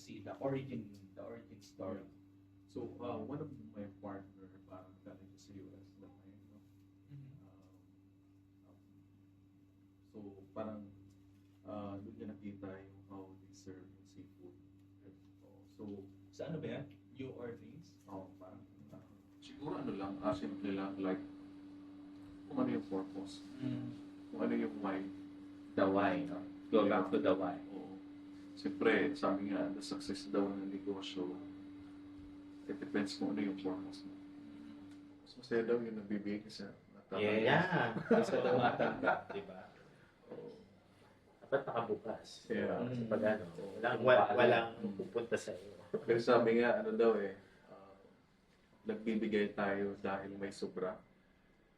see the origin story. So, one of my partner, parang galing siya sa US na may, no? Mhm. Um, so, parang doon niya nakita yung how they serve yung seafood. So, Sa ano ba yan? New Orleans? parang siguro ano lang, simple lang, like kung ano yung purpose, kung ano yung why. The why, no? Go back to the why. Oo. Siyempre, sabi nga, the success daw ng negosyo, it depends kung ano yung purpose mo. Mas masaya daw yung nagbibigay sa Yeah. Sa tumatanggap, di ba? Dapat nakabukas. Yeah. Sa pag ano, Walang- walang pupunta sa iyo. Pero sabi nga, ano daw nagbibigay tayo dahil may sobra.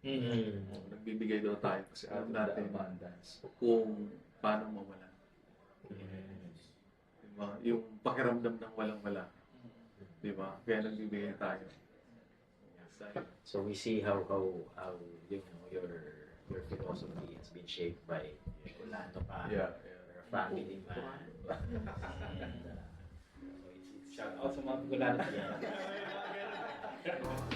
Nagbibigay daw tayo kasi alam natin abundance. kung paano mawala. Yes. Diba? Yung pakiramdam ng walang-wala. Diba? Kaya nagbibigay tayo. Dahil, So we see how you know your philosophy has been shaped by Rolando pa, yeah. your family man. And, so it's Shout out sa mga Bicolano. yeah.